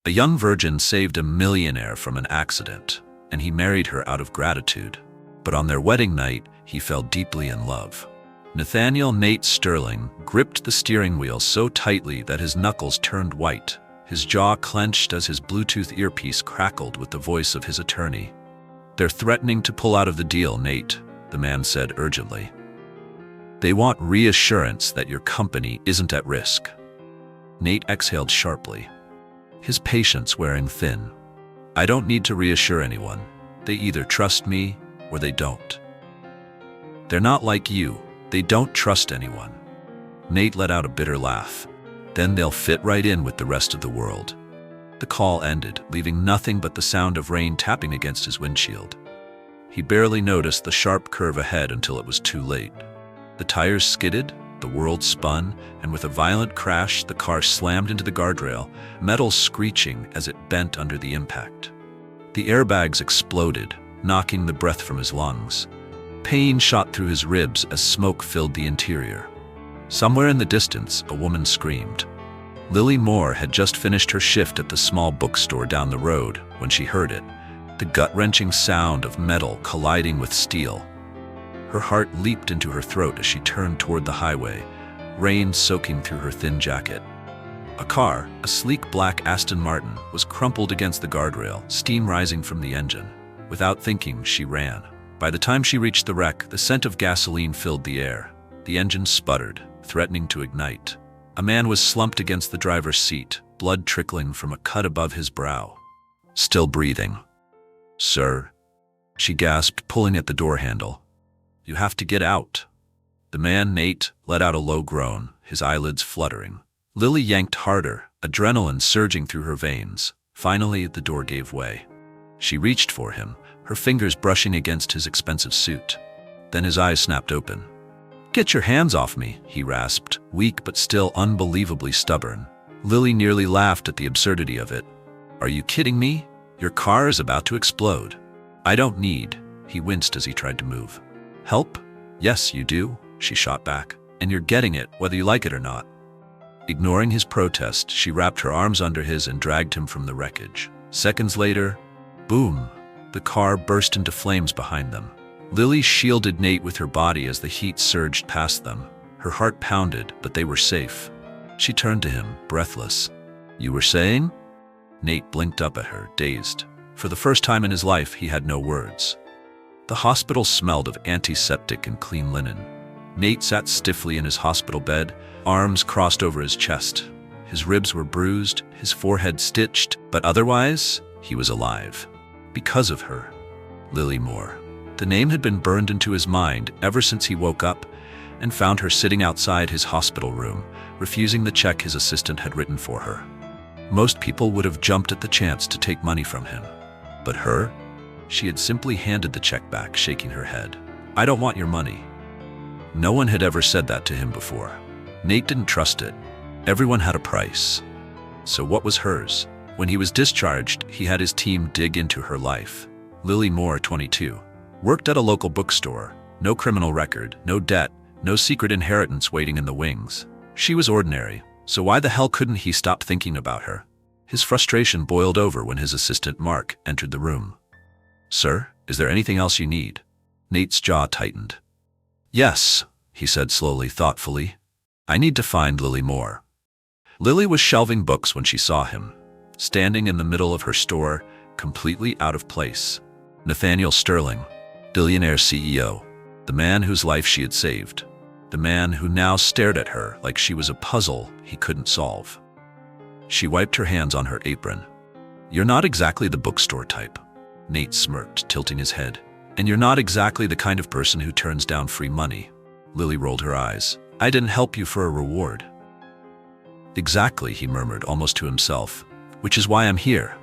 A young virgin saved a millionaire from an accident, and he married her out of gratitude. But on their wedding night, he fell deeply in love. Nathaniel Nate Sterling gripped the steering wheel so tightly that his knuckles turned white. His jaw clenched as his Bluetooth earpiece crackled with the voice of his attorney. "They're threatening to pull out of the deal, Nate," the man said urgently. "They want reassurance that your company isn't at risk." Nate exhaled sharply, his patience wearing thin. "I don't need to reassure anyone. They either trust me or they don't. They're not like you. They don't trust anyone." Nate let out a bitter laugh. "Then they'll fit right in with the rest of the world." The call ended, leaving nothing but the sound of rain tapping against his windshield. He barely noticed the sharp curve ahead until it was too late. The tires skidded, the world spun, and with a violent crash, the car slammed into the guardrail, metal screeching as it bent under the impact. The airbags exploded, knocking the breath from his lungs. Pain shot through his ribs as smoke filled the interior. Somewhere in the distance, a woman screamed. Lily Moore had just finished her shift at the small bookstore down the road when she heard it, the gut-wrenching sound of metal colliding with steel. Her heart leaped into her throat as she turned toward the highway, rain soaking through her thin jacket. A car, a sleek black Aston Martin, was crumpled against the guardrail, steam rising from the engine. Without thinking, she ran. By the time she reached the wreck, the scent of gasoline filled the air. The engine sputtered, threatening to ignite. A man was slumped against the driver's seat, blood trickling from a cut above his brow. Still breathing. "Sir," she gasped, pulling at the door handle. "You have to get out." The man, Nate, let out a low groan, his eyelids fluttering. Lily yanked harder, adrenaline surging through her veins. Finally, the door gave way. She reached for him, her fingers brushing against his expensive suit. Then his eyes snapped open. "Get your hands off me," he rasped, weak but still unbelievably stubborn. Lily nearly laughed at the absurdity of it. "Are you kidding me? Your car is about to explode." "I don't need," he winced as he tried to move. "Help? Yes, you do," she shot back. "And you're getting it, whether you like it or not." Ignoring his protest, she wrapped her arms under his and dragged him from the wreckage. Seconds later, boom, the car burst into flames behind them. Lily shielded Nate with her body as the heat surged past them. Her heart pounded, but they were safe. She turned to him, breathless. "You were saying?" Nate blinked up at her, dazed. For the first time in his life, he had no words. The hospital smelled of antiseptic and clean linen. Nate sat stiffly in his hospital bed, arms crossed over his chest. His ribs were bruised, his forehead stitched, but otherwise, he was alive. Because of her. Lily Moore. The name had been burned into his mind ever since he woke up and found her sitting outside his hospital room, refusing the check his assistant had written for her. Most people would have jumped at the chance to take money from him. But her? She had simply handed the check back, shaking her head. "I don't want your money." No one had ever said that to him before. Nate didn't trust it. Everyone had a price. So what was hers? When he was discharged, he had his team dig into her life. Lily Moore, 22. Worked at a local bookstore. No criminal record, no debt, no secret inheritance waiting in the wings. She was ordinary, so why the hell couldn't he stop thinking about her? His frustration boiled over when his assistant Mark entered the room. "Sir, is there anything else you need?" Nate's jaw tightened. "Yes," he said slowly, thoughtfully. "I need to find Lily Moore." Lily was shelving books when she saw him, standing in the middle of her store, completely out of place. Nathaniel Sterling, Millionaire CEO, the man whose life she had saved, the man who now stared at her like she was a puzzle he couldn't solve. She wiped her hands on her apron. "You're not exactly the bookstore type." Nate smirked, tilting his head. "And you're not exactly the kind of person who turns down free money." Lily rolled her eyes. "I didn't help you for a reward." "Exactly," he murmured, almost to himself. "Which is why I'm here."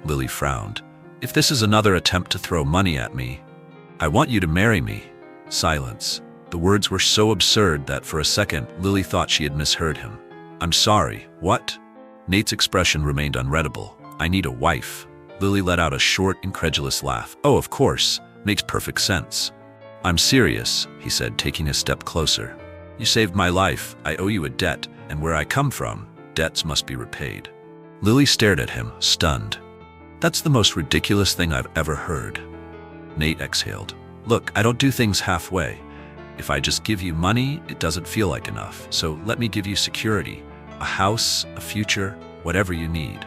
Lily frowned. "If this is another attempt to throw money at me, I want you to marry me." Silence. The words were so absurd that for a second, Lily thought she had misheard him. "I'm sorry, what?" Nate's expression remained unreadable. "I need a wife." Lily let out a short, incredulous laugh. "Oh, of course. Makes perfect sense." "I'm serious," he said, taking a step closer. "You saved my life. I owe you a debt, and where I come from, debts must be repaid." Lily stared at him, stunned. That's the most ridiculous thing I've ever heard. Nate exhaled. Look, I don't do things halfway. If I just give you money, it doesn't feel like enough. So let me give you security. A house, a future, whatever you need.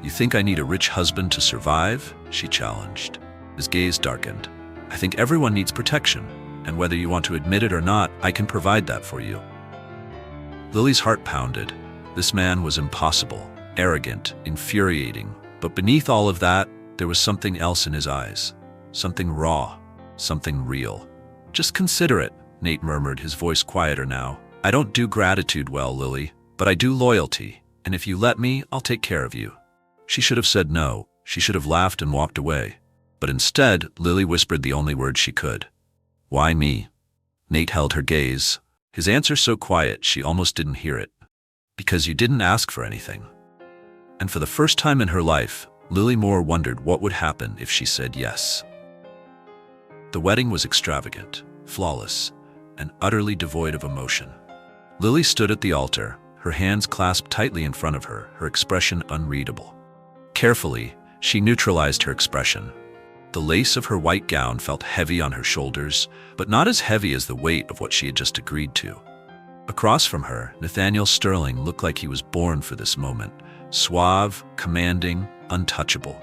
You think I need a rich husband to survive? She challenged. His gaze darkened. I think everyone needs protection, and whether you want to admit it or not, I can provide that for you. Lily's heart pounded. This man was impossible, arrogant, infuriating. But beneath all of that, there was something else in his eyes. Something raw, something real. Just consider it, Nate murmured, his voice quieter now. I don't do gratitude well, Lily, but I do loyalty, and if you let me, I'll take care of you. She should have said no. She should have laughed and walked away. But instead, Lily whispered the only word she could. Why me? Nate held her gaze, his answer so quiet she almost didn't hear it. Because you didn't ask for anything. And for the first time in her life, Lily Moore wondered what would happen if she said yes. The wedding was extravagant, flawless, and utterly devoid of emotion. Lily stood at the altar, her hands clasped tightly in front of her, her expression unreadable. Carefully, she neutralized her expression. The lace of her white gown felt heavy on her shoulders, but not as heavy as the weight of what she had just agreed to. Across from her, Nathaniel Sterling looked like he was born for this moment, suave, commanding, untouchable.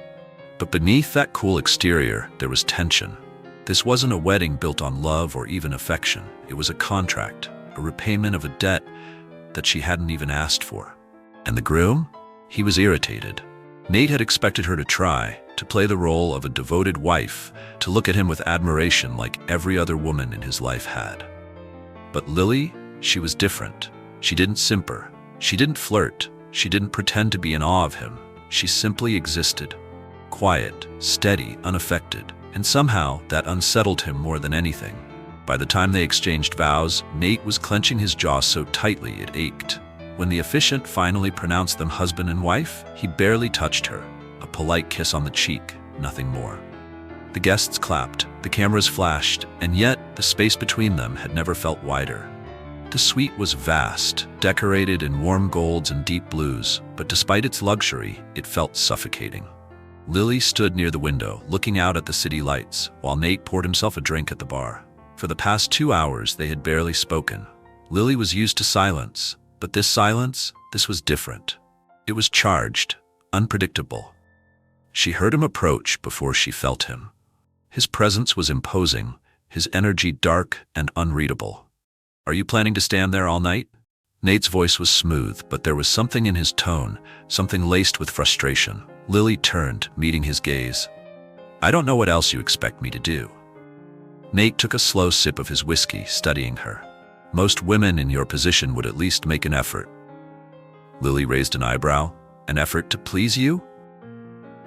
But beneath that cool exterior, there was tension. This wasn't a wedding built on love or even affection. It was a contract, a repayment of a debt that she hadn't even asked for. And the groom? He was irritated. Nate had expected her to try, to play the role of a devoted wife, to look at him with admiration like every other woman in his life had. But Lily, she was different. She didn't simper. She didn't flirt. She didn't pretend to be in awe of him. She simply existed. Quiet, steady, unaffected. And somehow, that unsettled him more than anything. By the time they exchanged vows, Nate was clenching his jaw so tightly it ached. When the officiant finally pronounced them husband and wife, he barely touched her. A polite kiss on the cheek, nothing more. The guests clapped, the cameras flashed, and yet the space between them had never felt wider. The suite was vast, decorated in warm golds and deep blues, but despite its luxury, it felt suffocating. Lily stood near the window, looking out at the city lights, while Nate poured himself a drink at the bar. For the past 2 hours, they had barely spoken. Lily was used to silence, but this silence, this was different. It was charged, unpredictable. She heard him approach before she felt him. His presence was imposing, his energy dark and unreadable. Are you planning to stand there all night? Nate's voice was smooth, but there was something in his tone, something laced with frustration. Lily turned, meeting his gaze. I don't know what else you expect me to do. Nate took a slow sip of his whiskey, studying her. Most women in your position would at least make an effort. Lily raised an eyebrow. An effort to please you?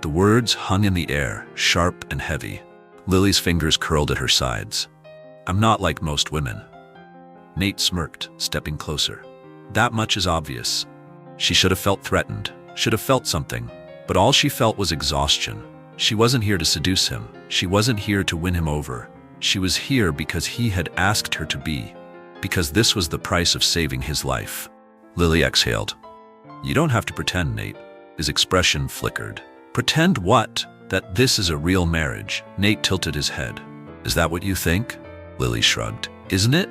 The words hung in the air, sharp and heavy. Lily's fingers curled at her sides. I'm not like most women. Nate smirked, stepping closer. That much is obvious. She should have felt threatened, should have felt something, but all she felt was exhaustion. She wasn't here to seduce him. She wasn't here to win him over. She was here because he had asked her to be, because this was the price of saving his life. Lily exhaled. You don't have to pretend, Nate. His expression flickered. Pretend what? That this is a real marriage. Nate tilted his head. Is that what you think? Lily shrugged. Isn't it?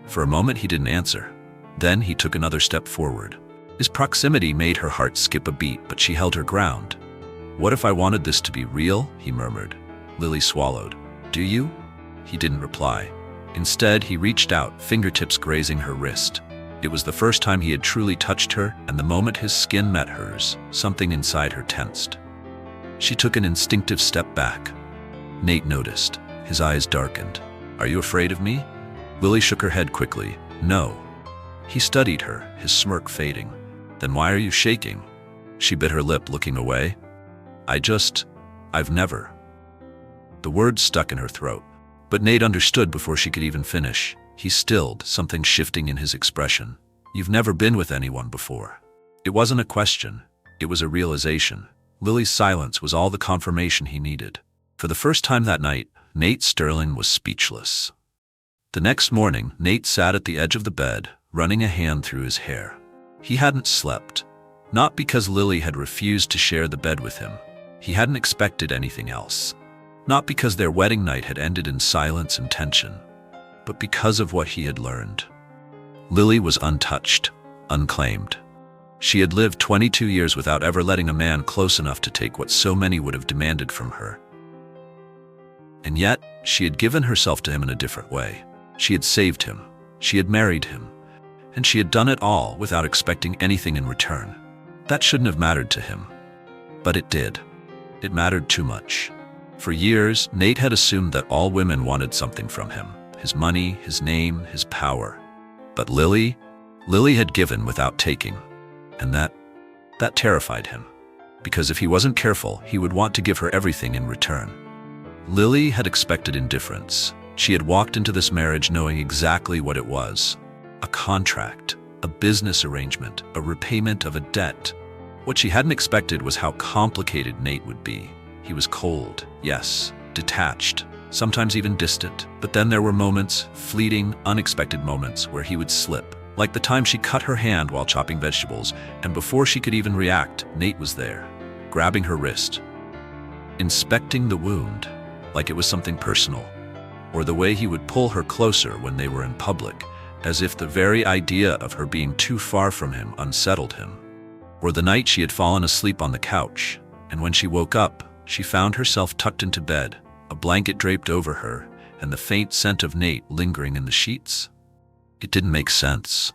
For a moment he didn't answer. Then he took another step forward. His proximity made her heart skip a beat, but she held her ground. What if I wanted this to be real? He murmured. Lily swallowed. Do you? He didn't reply. Instead, he reached out, fingertips grazing her wrist. It was the first time he had truly touched her, and the moment his skin met hers, something inside her tensed. She took an instinctive step back. Nate noticed. His eyes darkened. Are you afraid of me? Lily shook her head quickly. No. He studied her, his smirk fading. Then why are you shaking? She bit her lip, looking away. I've never. The words stuck in her throat. But Nate understood before she could even finish. He stilled, something shifting in his expression. You've never been with anyone before. It wasn't a question. It was a realization. Lily's silence was all the confirmation he needed. For the first time that night, Nate Sterling was speechless. The next morning, Nate sat at the edge of the bed, running a hand through his hair. He hadn't slept. Not because Lily had refused to share the bed with him. He hadn't expected anything else. Not because their wedding night had ended in silence and tension, but because of what he had learned. Lily was untouched, unclaimed. She had lived 22 years without ever letting a man close enough to take what so many would have demanded from her. And yet, she had given herself to him in a different way. She had saved him, she had married him, and she had done it all without expecting anything in return. That shouldn't have mattered to him. But it did. It mattered too much. For years, Nate had assumed that all women wanted something from him. His money, his name, his power. But Lily had given without taking. And that terrified him. Because if he wasn't careful, he would want to give her everything in return. Lily had expected indifference. She had walked into this marriage knowing exactly what it was. A contract, a business arrangement, a repayment of a debt. What she hadn't expected was how complicated Nate would be. He was cold, yes, detached, sometimes even distant. But then there were moments, fleeting, unexpected moments, where he would slip. Like the time she cut her hand while chopping vegetables, and before she could even react, Nate was there, grabbing her wrist, inspecting the wound, like it was something personal, or the way he would pull her closer when they were in public, as if the very idea of her being too far from him unsettled him. Or the night she had fallen asleep on the couch, and when she woke up, she found herself tucked into bed, a blanket draped over her, and the faint scent of Nate lingering in the sheets. It didn't make sense.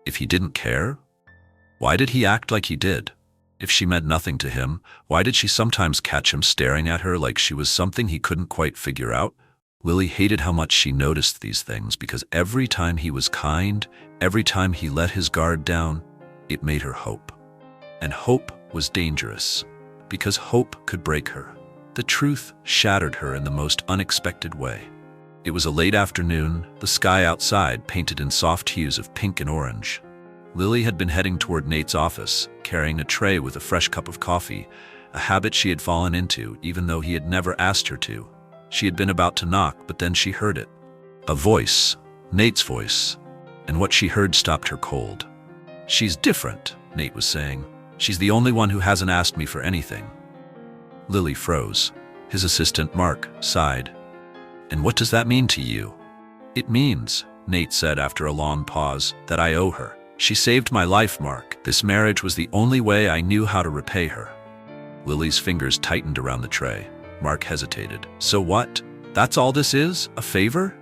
If he didn't care, why did he act like he did? If she meant nothing to him, why did she sometimes catch him staring at her like she was something he couldn't quite figure out? Lily hated how much she noticed these things because every time he was kind, every time he let his guard down, it made her hope. And hope was dangerous, because hope could break her. The truth shattered her in the most unexpected way. It was a late afternoon, the sky outside painted in soft hues of pink and orange. Lily had been heading toward Nate's office, carrying a tray with a fresh cup of coffee, a habit she had fallen into even though he had never asked her to. She had been about to knock, but then she heard it. A voice, Nate's voice, and what she heard stopped her cold. "She's different," Nate was saying. "She's the only one who hasn't asked me for anything." Lily froze. His assistant, Mark, sighed. "And what does that mean to you?" "It means," Nate said after a long pause, "that I owe her. She saved my life, Mark. This marriage was the only way I knew how to repay her." Lily's fingers tightened around the tray. Mark hesitated. "So what? That's all this is? A favor?"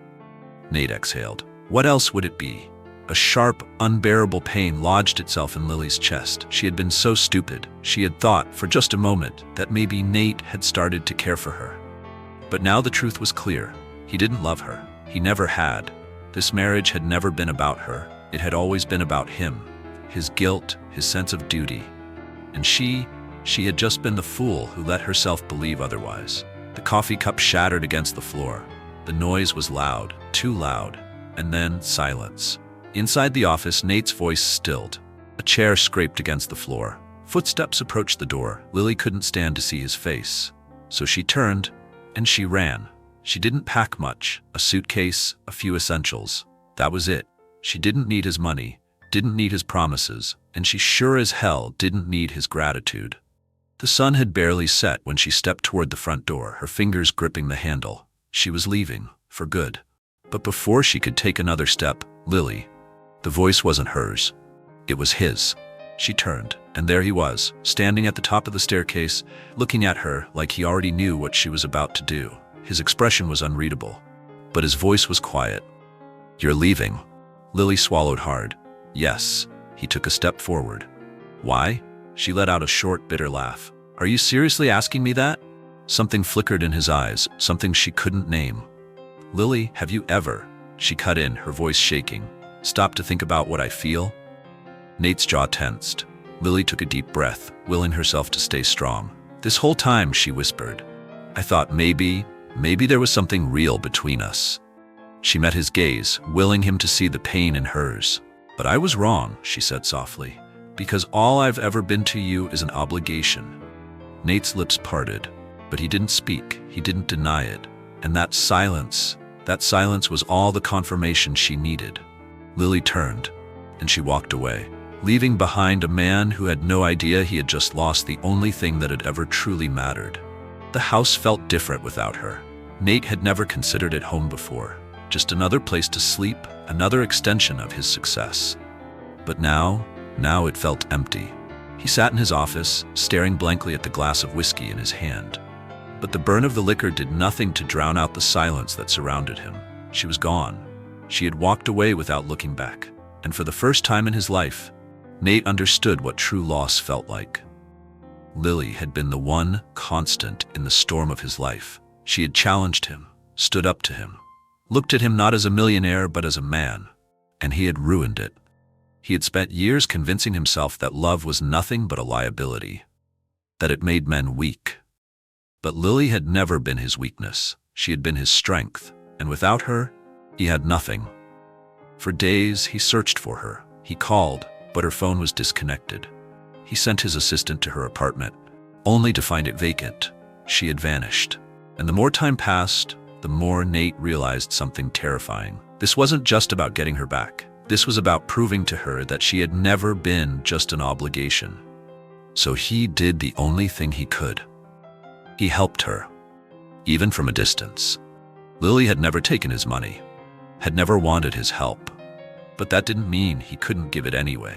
Nate exhaled. "What else would it be?" A sharp, unbearable pain lodged itself in Lily's chest. She had been so stupid. She had thought, for just a moment, that maybe Nate had started to care for her. But now the truth was clear. He didn't love her. He never had. This marriage had never been about her. It had always been about him, his guilt, his sense of duty. And she had just been the fool who let herself believe otherwise. The coffee cup shattered against the floor. The noise was loud, too loud, and then silence. Inside the office, Nate's voice stilled. A chair scraped against the floor. Footsteps approached the door. Lily couldn't stand to see his face. So she turned, and she ran. She didn't pack much, a suitcase, a few essentials. That was it. She didn't need his money, didn't need his promises, and she sure as hell didn't need his gratitude. The sun had barely set when she stepped toward the front door, her fingers gripping the handle. She was leaving, for good. But before she could take another step, Lily. The voice wasn't hers. It was his. She turned, and there he was, standing at the top of the staircase, looking at her like he already knew what she was about to do. His expression was unreadable, but his voice was quiet. "You're leaving." Lily swallowed hard. "Yes." He took a step forward. "Why?" She let out a short, bitter laugh. "Are you seriously asking me that?" Something flickered in his eyes, something she couldn't name. "Lily, have you ever," she cut in, her voice shaking, "stopped to think about what I feel?" Nate's jaw tensed. Lily took a deep breath, willing herself to stay strong. "This whole time," she whispered, "I thought maybe there was something real between us." She met his gaze, willing him to see the pain in hers. "But I was wrong," she said softly, "because all I've ever been to you is an obligation." Nate's lips parted, but he didn't speak, he didn't deny it. And that silence was all the confirmation she needed. Lily turned, and she walked away. leaving behind a man who had no idea he had just lost the only thing that had ever truly mattered. The house felt different without her. Nate had never considered it home before, just another place to sleep, another extension of his success. But now it felt empty. He sat in his office, staring blankly at the glass of whiskey in his hand. But the burn of the liquor did nothing to drown out the silence that surrounded him. She was gone. She had walked away without looking back. And for the first time in his life, Nate understood what true loss felt like. Lily had been the one constant in the storm of his life. She had challenged him, stood up to him, looked at him not as a millionaire but as a man, and he had ruined it. He had spent years convincing himself that love was nothing but a liability, that it made men weak. But Lily had never been his weakness. She had been his strength, and without her, he had nothing. For days, he searched for her. He called, but her phone was disconnected. He sent his assistant to her apartment, only to find it vacant. She had vanished. And the more time passed, the more Nate realized something terrifying. This wasn't just about getting her back. This was about proving to her that she had never been just an obligation. So he did the only thing he could. He helped her, even from a distance. Lily had never taken his money, had never wanted his help. But that didn't mean he couldn't give it anyway.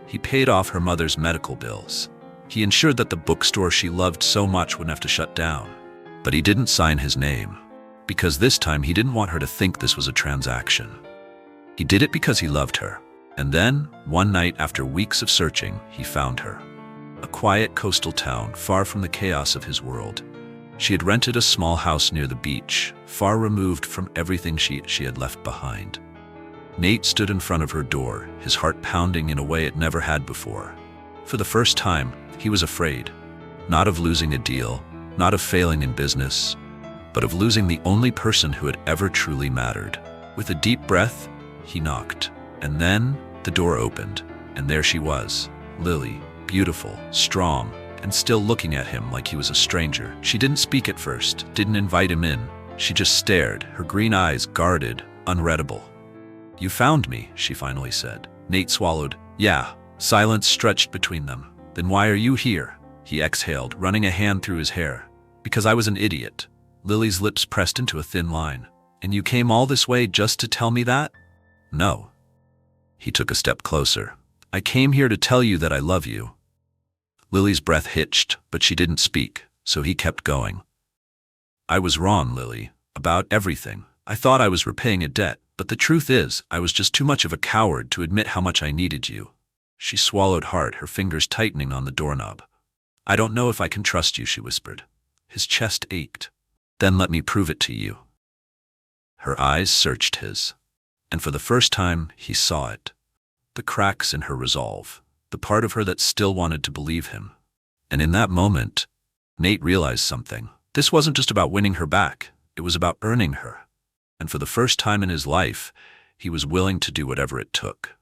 He paid off her mother's medical bills. He ensured that the bookstore she loved so much wouldn't have to shut down. But he didn't sign his name, because this time he didn't want her to think this was a transaction. He did it because he loved her. And then, one night after weeks of searching, he found her. A quiet coastal town, far from the chaos of his world. She had rented a small house near the beach, far removed from everything she had left behind. Nate stood in front of her door, his heart pounding in a way it never had before. For the first time, he was afraid. Not of losing a deal, not of failing in business, but of losing the only person who had ever truly mattered. With a deep breath, he knocked. And then, the door opened, and there she was, Lily, beautiful, strong, and still looking at him like he was a stranger. She didn't speak at first, didn't invite him in. She just stared, her green eyes guarded, unreadable. "You found me," she finally said. Nate swallowed. "Yeah." Silence stretched between them. "Then why are you here?" He exhaled, running a hand through his hair. "Because I was an idiot." Lily's lips pressed into a thin line. "And you came all this way just to tell me that?" "No." He took a step closer. "I came here to tell you that I love you." Lily's breath hitched, but she didn't speak, so he kept going. "I was wrong, Lily, about everything. I thought I was repaying a debt, but the truth is, I was just too much of a coward to admit how much I needed you." She swallowed hard, her fingers tightening on the doorknob. "I don't know if I can trust you," she whispered. His chest ached. "Then let me prove it to you." Her eyes searched his, and for the first time, he saw it. The cracks in her resolve, the part of her that still wanted to believe him. And in that moment, Nate realized something. This wasn't just about winning her back, it was about earning her. And for the first time in his life, he was willing to do whatever it took.